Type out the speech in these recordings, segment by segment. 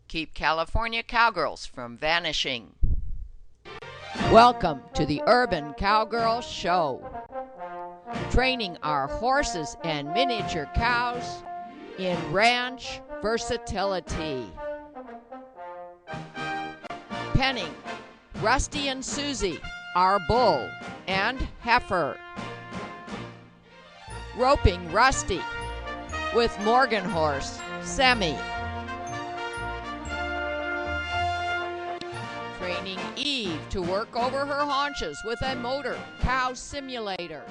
Keep California cowgirls from vanishing. Welcome to the Urban Cowgirl Show. Training our horses and miniature cows in ranch versatility. Penning Rusty and Susie, our bull and heifer. Roping Rusty with Morgan horse, Semi. Training Eve to work over her haunches with a motor cow simulator.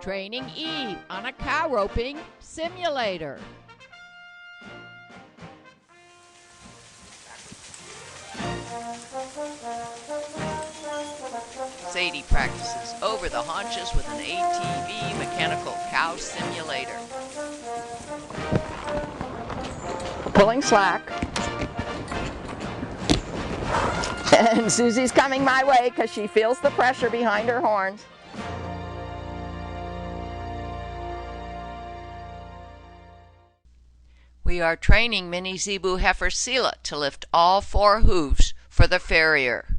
Training Eve on a cow roping simulator. Sadie practices over the haunches with an ATV mechanical cow simulator. Pulling slack. And Susie's coming my way because she feels the pressure behind her horns. We are training mini Zebu heifer Seela to lift all 4 hooves for the Farrier.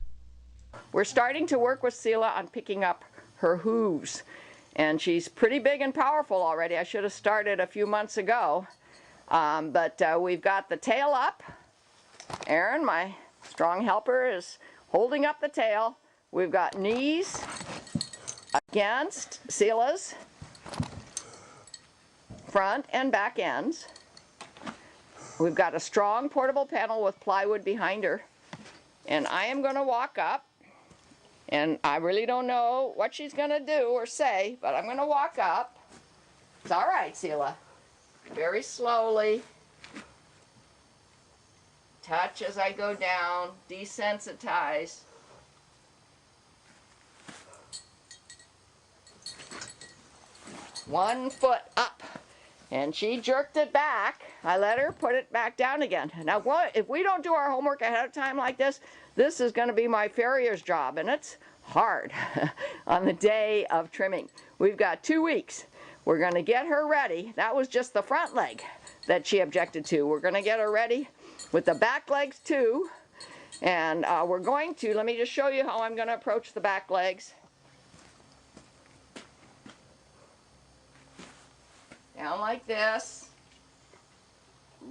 We're starting to work with Seela on picking up her hooves. And she's pretty big and powerful already. I should have started a few months ago. But we've got the tail up. Aaron, my strong helper, is holding up the tail. We've got knees against Seela's front and back ends. We've got a strong portable panel with plywood behind her. And I am going to walk up. And I really don't know what she's going to do or say, but I'm going to walk up. It's all right, Seela. Very slowly. Touch as I go down. Desensitize. One foot up. And she jerked it back. I let her put it back down again. Now, if we don't do our homework ahead of time like this, this is going to be my farrier's job, and it's hard on the day of trimming. We've got 2 weeks. We're going to get her ready. That was just the front leg that she objected to. We're going to get her ready with the back legs too. And we're going to, let me just show you how I'm going to approach the back legs. Down like this.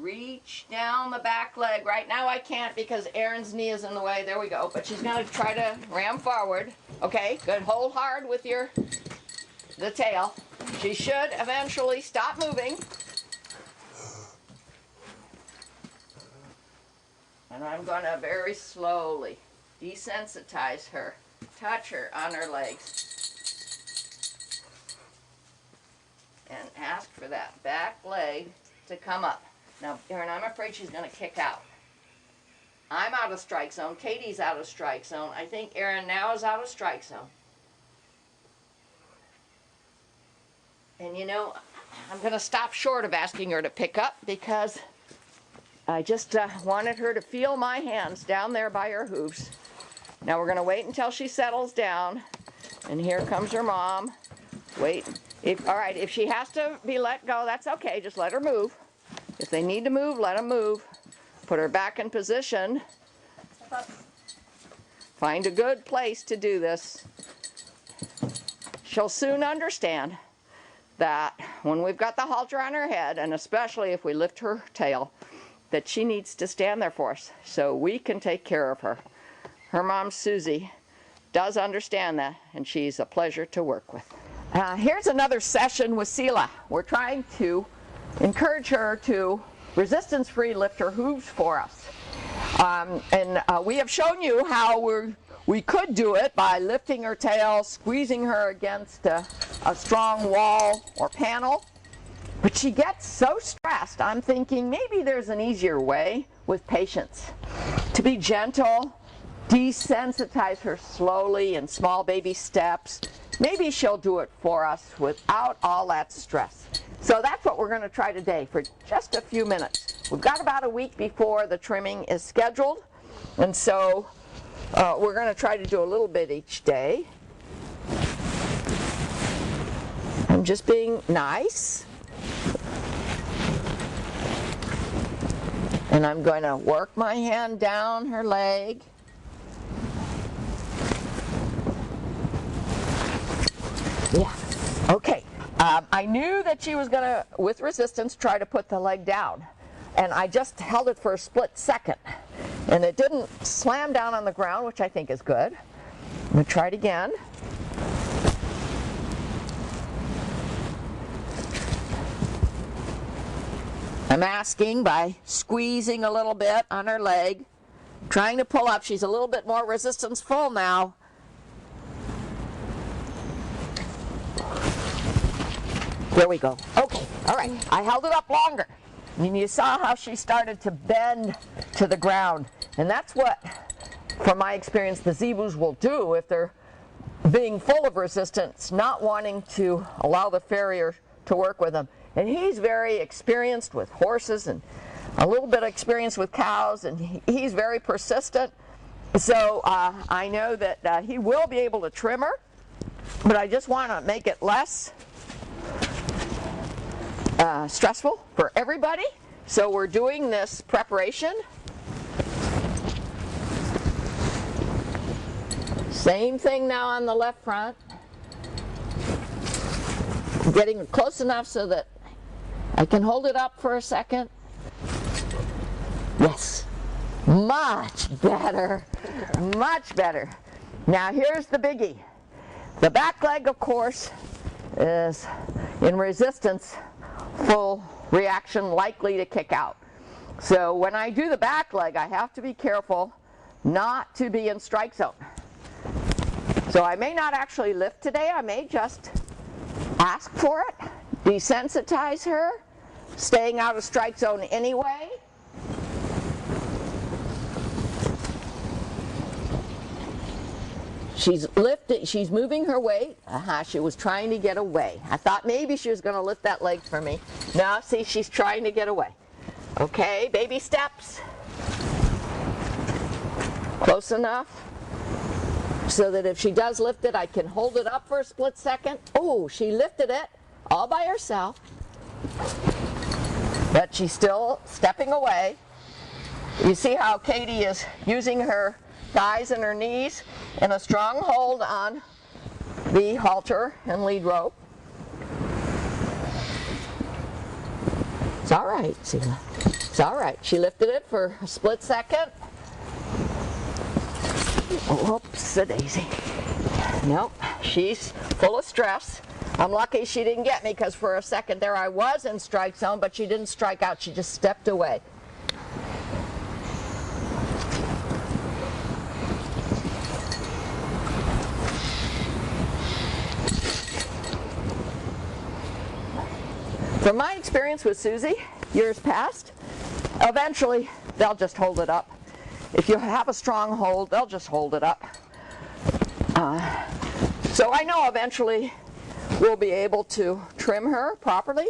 Reach down the back leg. Right now I can't because Erin's knee is in the way. There we go. But she's going to try to ram forward. Okay, good. Hold hard with the tail. She should eventually stop moving. And I'm going to very slowly desensitize her. Touch her on her legs. And ask for that back leg to come up. Now, Erin, I'm afraid she's going to kick out. I'm out of strike zone. Katie's out of strike zone. I think Erin now is out of strike zone. And you know, I'm going to stop short of asking her to pick up because I just wanted her to feel my hands down there by her hooves. Now we're going to wait until she settles down. And here comes her mom. Wait. All right, if she has to be let go, that's okay. Just let her move. If they need to move, let them move. Put her back in position. Find a good place to do this. She'll soon understand that when we've got the halter on her head, and especially if we lift her tail, that she needs to stand there for us so we can take care of her. Her mom, Susie, does understand that, and she's a pleasure to work with. Here's another session with Seela. We're trying to encourage her to resistance-free lift her hooves for us. We have shown you how we could do it by lifting her tail, squeezing her against a strong wall or panel. But she gets so stressed, I'm thinking maybe there's an easier way with patience. To be gentle, desensitize her slowly in small baby steps. Maybe she'll do it for us without all that stress. So that's what we're going to try today for just a few minutes. We've got about a week before the trimming is scheduled, and so we're going to try to do a little bit each day. I'm just being nice. And I'm going to work my hand down her leg. Yeah, okay. I knew that she was going to, with resistance, try to put the leg down. And I just held it for a split second. And it didn't slam down on the ground, which I think is good. I'm going to try it again. I'm asking by squeezing a little bit on her leg, trying to pull up. She's a little bit more resistance-full now. There we go. Okay, all right. I held it up longer. And you saw how she started to bend to the ground. And that's what, from my experience, the Zebus will do if they're being full of resistance, not wanting to allow the farrier to work with them. And he's very experienced with horses and a little bit of experience with cows, and he's very persistent. So I know that he will be able to trim her, but I just want to make it less stressful for everybody. So we're doing this preparation. Same thing now on the left front. Getting close enough so that I can hold it up for a second. Yes, much better, much better. Now here's the biggie. The back leg, of course, is in resistance, full reaction, likely to kick out. So when I do the back leg, I have to be careful not to be in strike zone. So I may not actually lift today. I may just ask for it, desensitize her, staying out of strike zone anyway. She's lifting, she's moving her weight. She was trying to get away. I thought maybe she was going to lift that leg for me. Now, see, she's trying to get away. Okay, baby steps. Close enough so that if she does lift it, I can hold it up for a split second. Oh, she lifted it all by herself. But she's still stepping away. You see how Katie is using her thighs and her knees in a strong hold on the halter and lead rope. It's all right, Seela. It's all right. She lifted it for a split second. Whoops-a-daisy. Nope, she's full of stress. I'm lucky she didn't get me because for a second there I was in strike zone, but she didn't strike out. She just stepped away. From my experience with Susie, years past, eventually they'll just hold it up. If you have a strong hold, they'll just hold it up. So I know eventually we'll be able to trim her properly.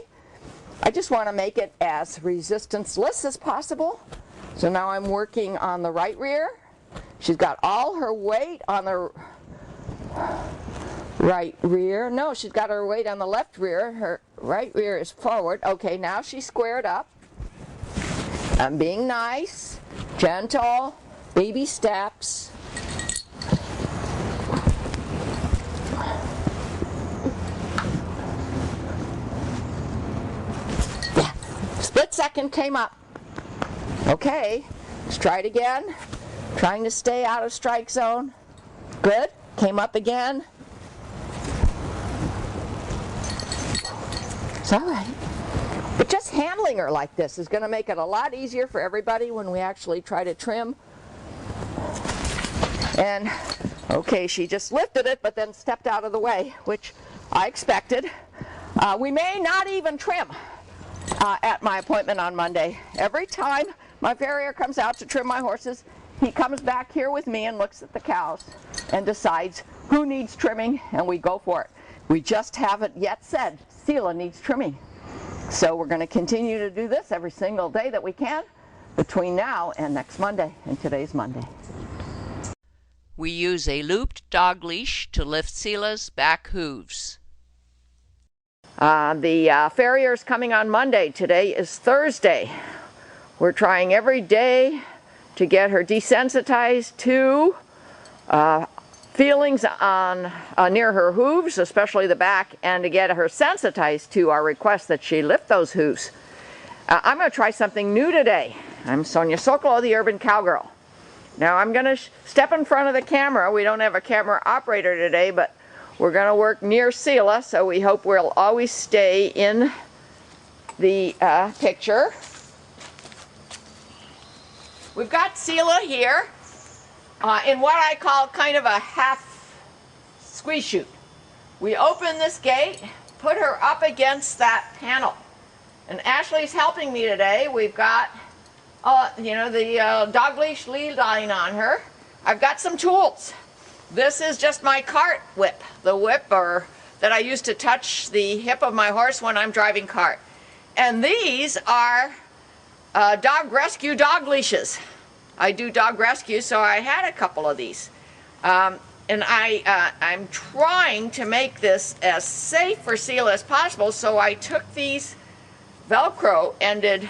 I just want to make it as resistance-less as possible. So now I'm working on the right rear. She's got all her weight on the right rear. No, she's got her weight on the left rear. Her right rear is forward. Okay, now she's squared up. I'm being nice, gentle, baby steps. Yeah, split second came up. Okay, let's try it again. Trying to stay out of strike zone. Good, came up again. It's all right. But just handling her like this is going to make it a lot easier for everybody when we actually try to trim. And, okay, she just lifted it, but then stepped out of the way, which I expected. We may not even trim at my appointment on Monday. Every time my farrier comes out to trim my horses, he comes back here with me and looks at the cows and decides who needs trimming, and we go for it. We just haven't yet said Seela needs trimming. So we're going to continue to do this every single day that we can between now and next Monday, and today's Monday. We use a looped dog leash to lift Seela's back hooves. The farrier's coming on Monday. Today is Thursday. We're trying every day to get her desensitized to feelings on near her hooves, especially the back, and to get her sensitized to our request that she lift those hooves. I'm going to try something new today. I'm Sonia Sokolow, the Urban Cowgirl. Now I'm going to step in front of the camera. We don't have a camera operator today, but we're going to work near Seela, so we hope we'll always stay in the picture. We've got Seela here in what I call kind of a half squeeze chute. We open this gate, put her up against that panel. And Ashley's helping me today. We've got the dog leash lead line on her. I've got some tools. This is just my cart whip, the whipper that I use to touch the hip of my horse when I'm driving cart. And these are dog rescue dog leashes. I do dog rescue, so I had a couple of these. And I'm trying to make this as safe for Seela as possible, so I took these Velcro-ended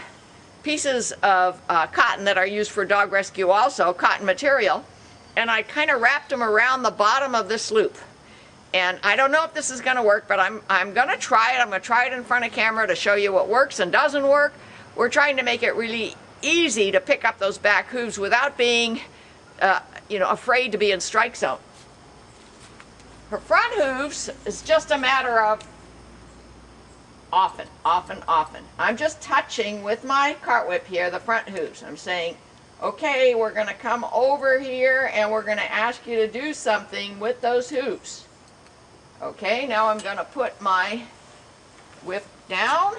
pieces of cotton that are used for dog rescue also, cotton material, and I kind of wrapped them around the bottom of this loop. And I don't know if this is going to work, but I'm going to try it. I'm going to try it in front of camera to show you what works and doesn't work. We're trying to make it really easy to pick up those back hooves without being afraid to be in strike zone. Her front hooves is just a matter of often. I'm just touching with my cart whip here the front hooves. I'm saying, okay, we're going to come over here and we're going to ask you to do something with those hooves. Okay, now I'm going to put my whip down.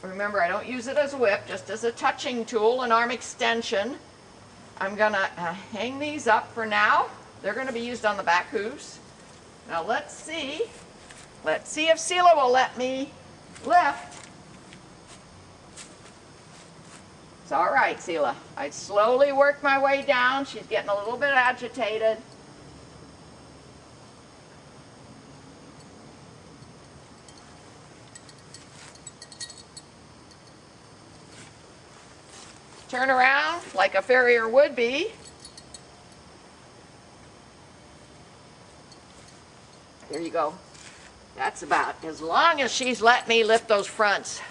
Remember, I don't use it as a whip, just as a touching tool, an arm extension. I'm going to hang these up for now. They're going to be used on the back hooves. Now let's see if Seela will let me lift. It's all right, Seela. I slowly work my way down. She's getting a little bit agitated. Turn around like a farrier would be. There you go. That's about as long as she's let me lift those fronts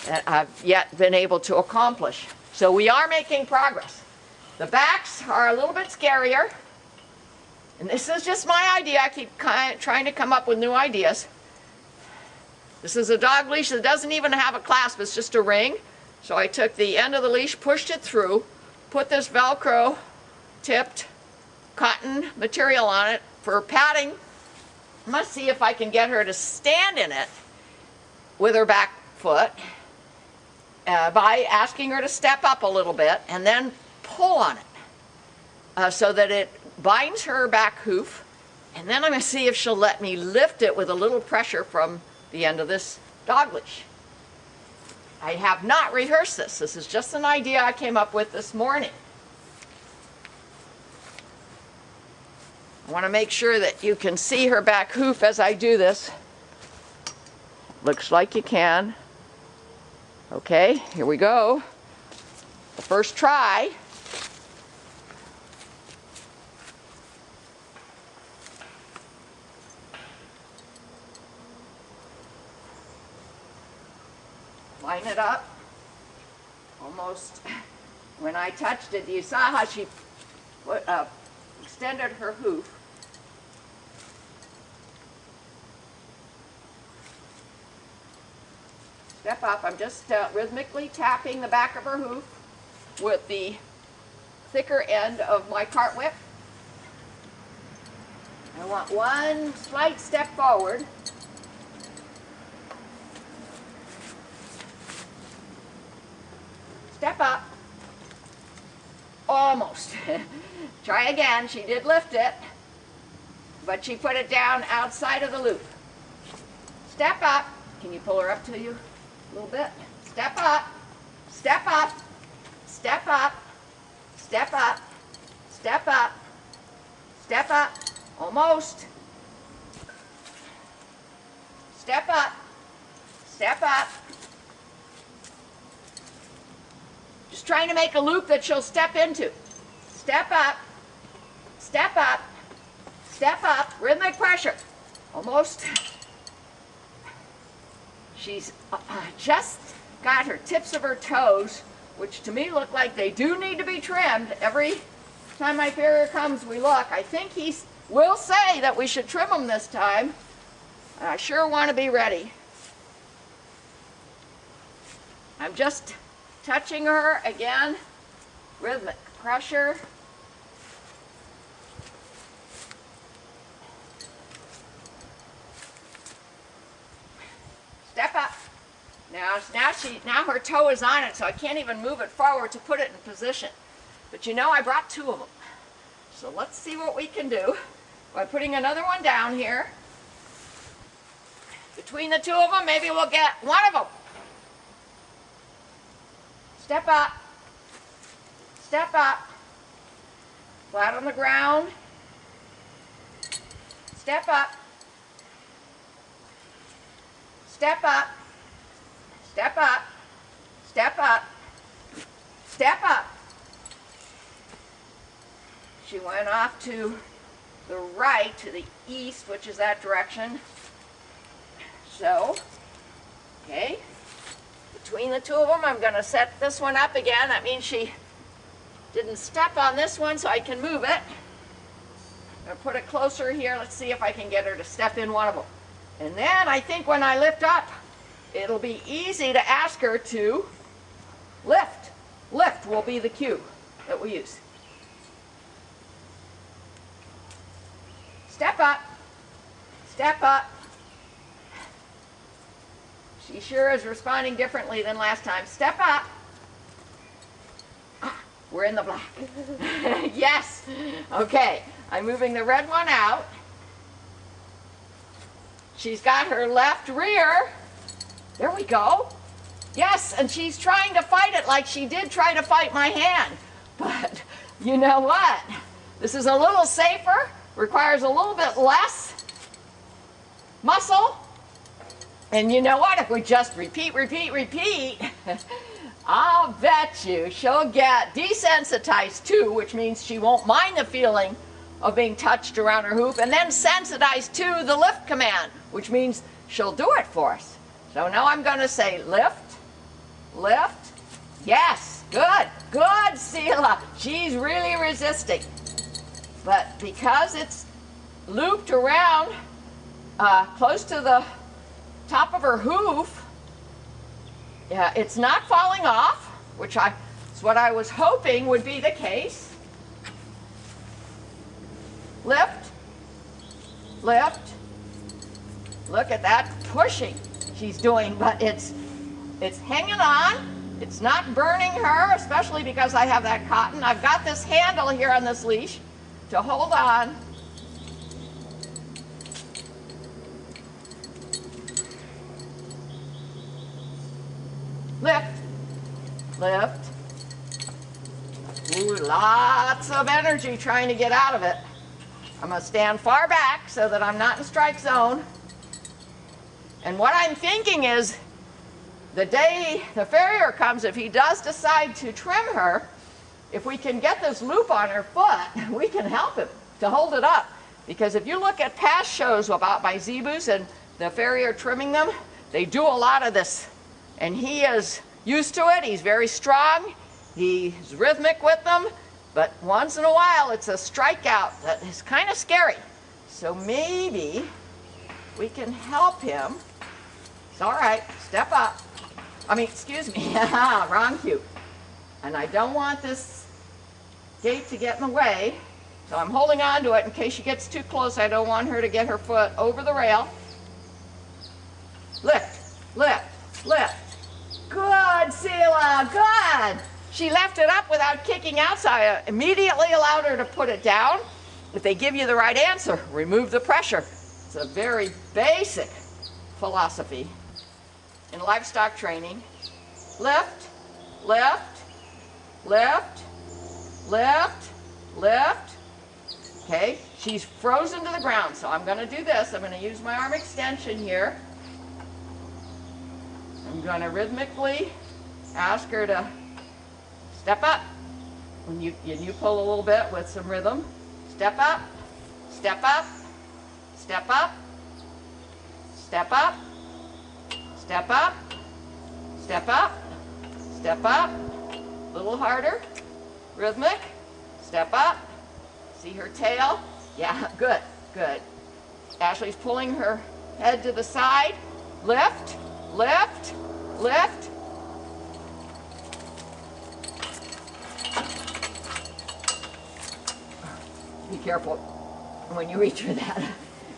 that I've yet been able to accomplish. So we are making progress. The backs are a little bit scarier. And this is just my idea. I keep trying to come up with new ideas. This is a dog leash that doesn't even have a clasp. It's just a ring. So I took the end of the leash, pushed it through, put this Velcro tipped cotton material on it for padding. I must see if I can get her to stand in it with her back foot by asking her to step up a little bit and then pull on it so that it binds her back hoof. And then I'm going to see if she'll let me lift it with a little pressure from the end of this dog leash. I have not rehearsed this. This is just an idea I came up with this morning. I want to make sure that you can see her back hoof as I do this. Looks like you can. Okay, here we go. The first try. Line it up. Almost, when I touched it, you saw how she extended her hoof. Step up. I'm just rhythmically tapping the back of her hoof with the thicker end of my cart whip. I want one slight step forward. Step up. Almost. Try again. She did lift it, but she put it down outside of the loop. Step up. Can you pull her up to you a little bit? Step up. Step up. Step up. Step up. Step up. Step up. Almost. Step up. Step up. trying to make a loop that she'll step into. Step up, step up, step up, rhythmic pressure. Almost. She's just got her tips of her toes, which to me look like they do need to be trimmed. Every time my farrier comes, we look. I think he will say that we should trim them this time. I sure want to be ready. I'm just touching her again. Rhythmic pressure. Step up. Now her toe is on it, so I can't even move it forward to put it in position. But you know, I brought 2 of them. So let's see what we can do by putting another one down here. Between the 2 of them, maybe we'll get 1 of them. Step up. Step up. Flat on the ground. Step up. Step up. Step up. Step up. Step up. She went off to the right, to the east, which is that direction. So, okay. Between the 2 of them, I'm going to set this one up again. That means she didn't step on this one, so I can move it. I'm going to put it closer here. Let's see if I can get her to step in 1 of them. And then I think when I lift up, it'll be easy to ask her to lift. Lift will be the cue that we use. Step up. Step up. She sure is responding differently than last time. Step up. Ah, we're in the black. Yes. Okay. I'm moving the red one out. She's got her left rear. There we go. Yes, and she's trying to fight it like she did try to fight my hand. But you know what? This is a little safer, requires a little bit less muscle. And you know what? If we just repeat, I'll bet you she'll get desensitized too, which means she won't mind the feeling of being touched around her hoop, and then sensitized to the lift command, which means she'll do it for us. So now I'm going to say lift, lift. Yes, good, good, Seela. She's really resisting. But because it's looped around close to the top of her hoof, yeah, it's not falling off, which is what I was hoping would be the case. Lift, lift. Look at that pushing she's doing, but it's hanging on. It's not burning her, especially because I have that cotton. I've got this handle here on this leash to hold on. Lift, lift. Ooh, lots of energy trying to get out of it. I'm going to stand far back so that I'm not in strike zone. And what I'm thinking is, the day the farrier comes, if he does decide to trim her, if we can get this loop on her foot, we can help him to hold it up. Because if you look at past shows about my Zebus and the farrier trimming them, they do a lot of this. And he is used to it. He's very strong. He's rhythmic with them. But once in a while, it's a strikeout that is kind of scary. So maybe we can help him. It's all right. Step up. I mean, excuse me. Wrong cue. And I don't want this gate to get in the way. So I'm holding on to it in case she gets too close. I don't want her to get her foot over the rail. Lift, lift, lift. Good, Seela, good. She left it up without kicking out, so I immediately allowed her to put it down. If they give you the right answer, remove the pressure. It's a very basic philosophy in livestock training. Lift, lift, lift, lift, lift. Okay, she's frozen to the ground, so I'm going to do this. I'm going to use my arm extension here. I'm going to rhythmically ask her to Step up. When you pull a little bit with some rhythm. Step up. Step up. Step up. Step up. Step up. Step up. Step up. A little harder. Rhythmic. Step up. See her tail? Yeah, good, good. Ashley's pulling her head to the side. Lift, lift, lift. Be careful when you reach for that.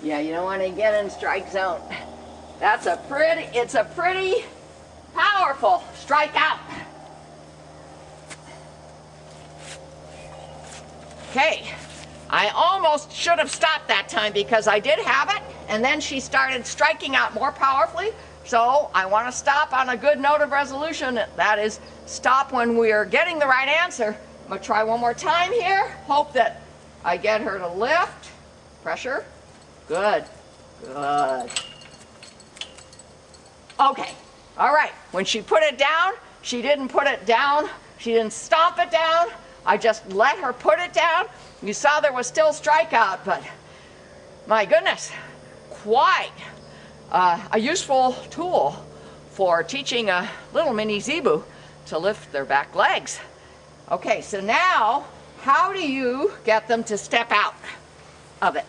Yeah, you don't want to get in strike zone. It's a pretty powerful strikeout. Okay, I almost should have stopped that time because I did have it, and then she started striking out more powerfully. So I want to stop on a good note of resolution. That is, stop when we are getting the right answer. I'm going to try one more time here. Hope that I get her to lift. Pressure. Good. Good. Okay. All right. When she put it down, she didn't put it down. She didn't stomp it down. I just let her put it down. You saw there was still strikeout, but my goodness, quite a useful tool for teaching a little mini Zebu to lift their back legs. Okay, so now, how do you get them to step out of it?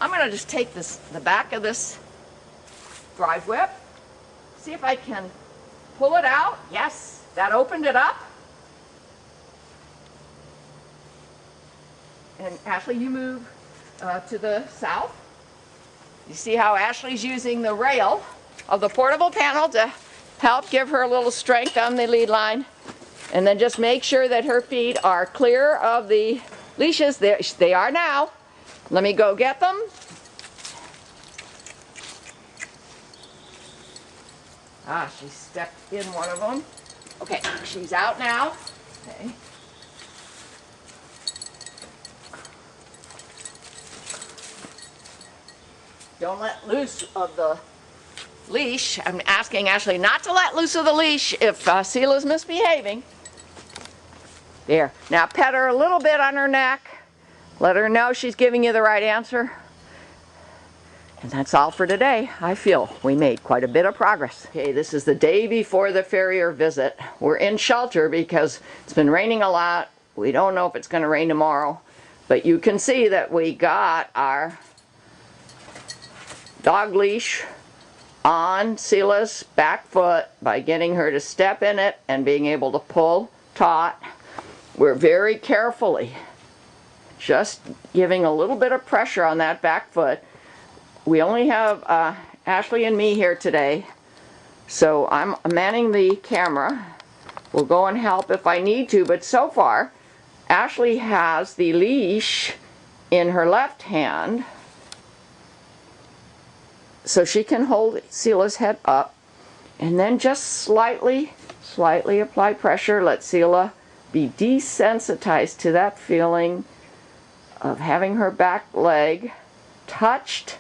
I'm going to just take the back of this drive whip, see if I can pull it out. Yes, that opened it up. And Ashley, you move to the south. You see how Ashley's using the rail of the portable panel to help give her a little strength on the lead line. And then just make sure that her feet are clear of the leashes. They are now. Let me go get them. Ah, she stepped in one of them. Okay, she's out now. Okay. Don't let loose of the leash. I'm asking Ashley not to let loose of the leash if Seela's misbehaving. There. Now pet her a little bit on her neck. Let her know she's giving you the right answer. And that's all for today. I feel we made quite a bit of progress. Okay, this is the day before the Farrier visit. We're in shelter because it's been raining a lot. We don't know if it's going to rain tomorrow. But you can see that we got our dog leash on Seela's back foot by getting her to step in it and being able to pull taut. We're very carefully just giving a little bit of pressure on that back foot. We only have Ashley and me here today, so I'm manning the camera. We'll go and help if I need to, but so far Ashley has the leash in her left hand, so she can hold Seela's head up and then just slightly apply pressure. Let Seela be desensitized to that feeling of having her back leg touched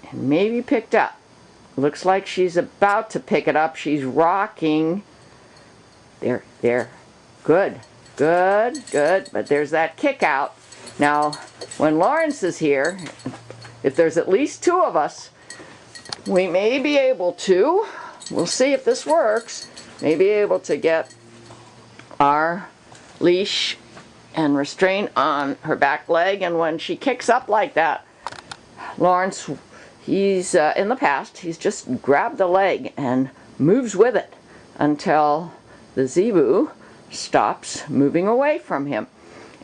and maybe picked up. Looks like she's about to pick it up. She's rocking. There. Good. But there's that kick out. Now, when Lawrence is here, if there's at least two of us, we may be able to, we'll see if this works, may be able to get our leash and restraint on her back leg. And when she kicks up like that, Lawrence, he's in the past, he's just grabbed the leg and moves with it until the Zebu stops moving away from him.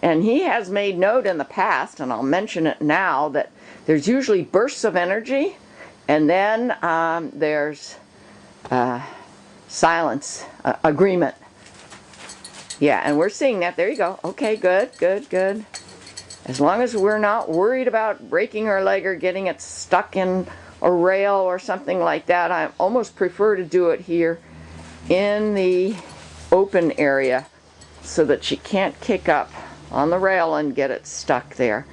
And he has made note in the past, and I'll mention it now, that there's usually bursts of energy, and then there's silence, agreement. Yeah, and we're seeing that. There you go. Okay, good. As long as we're not worried about breaking her leg or getting it stuck in a rail or something like that, I almost prefer to do it here in the open area so that she can't kick up on the rail and get it stuck there.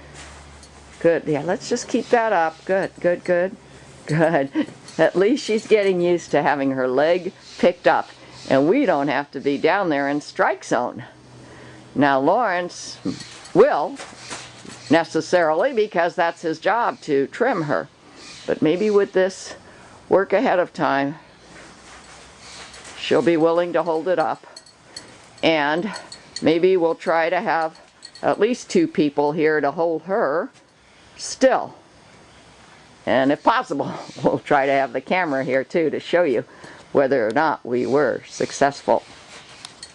Good. Yeah, let's just keep that up. Good. At least she's getting used to having her leg picked up. and we don't have to be down there in strike zone. Now Lawrence will, necessarily, because that's his job to trim her. But maybe with this work ahead of time, she'll be willing to hold it up. And maybe we'll try to have at least 2 people here to hold her still. And if possible, we'll try to have the camera here too to show you whether or not we were successful.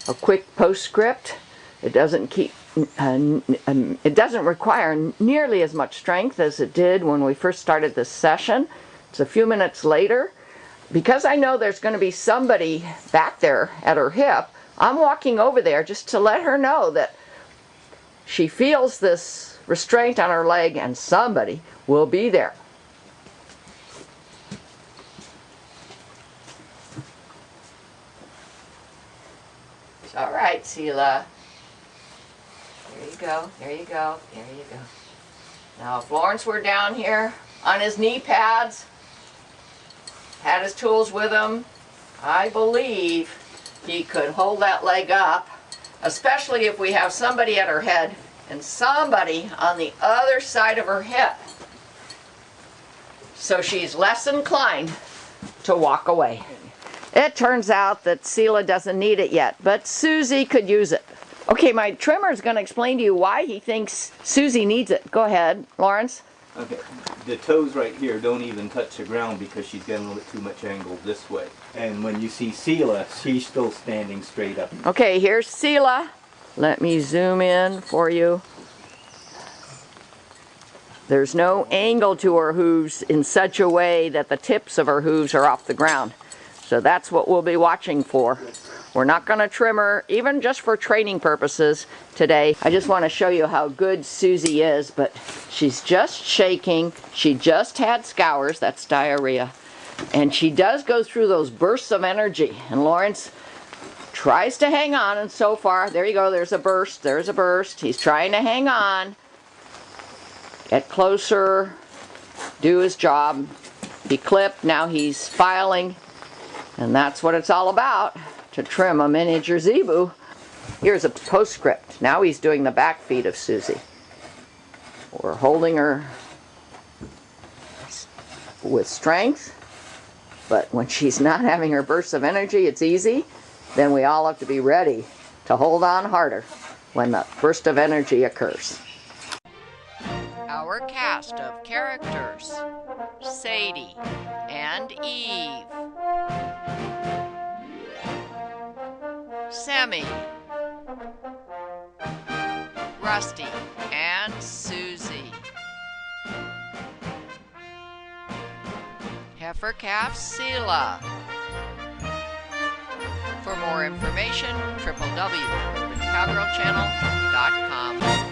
A quick postscript. It doesn't require nearly as much strength as it did when we first started this session. It's a few minutes later. Because I know there's going to be somebody back there at her hip, I'm walking over there just to let her know that she feels this restraint on her leg and somebody will be there. All right, Seela. There you go, there you go, there you go. Now if Lawrence were down here on his knee pads, had his tools with him, I believe he could hold that leg up, especially if we have somebody at her head and somebody on the other side of her hip. So she's less inclined to walk away. It turns out that Seela doesn't need it yet, but Susie could use it. Okay, my trimmer is going to explain to you why he thinks Susie needs it. Go ahead, Lawrence. Okay, the toes right here don't even touch the ground because she's getting a little bit too much angle this way. And when you see Seela, she's still standing straight up. Okay, here's Seela. Let me zoom in for you. There's no angle to her hooves in such a way that the tips of her hooves are off the ground. So that's what we'll be watching for. We're not going to trim her, even just for training purposes today. I just want to show you how good Susie is, but she's just shaking. She just had scours, that's diarrhea. And she does go through those bursts of energy. And Lawrence tries to hang on, and so far, there you go, there's a burst, there's a burst. He's trying to hang on, get closer, do his job. He clipped, now he's filing, and that's what it's all about. To trim a miniature Zebu. Here's a postscript. Now he's doing the back feet of Susie. We're holding her with strength, but when she's not having her bursts of energy, it's easy. Then we all have to be ready to hold on harder when the burst of energy occurs. Our cast of characters: Sadie and Eve, Sammy, Rusty, and Susie. Heifer calf Seela. For more information, www.cowgirlchannel.com.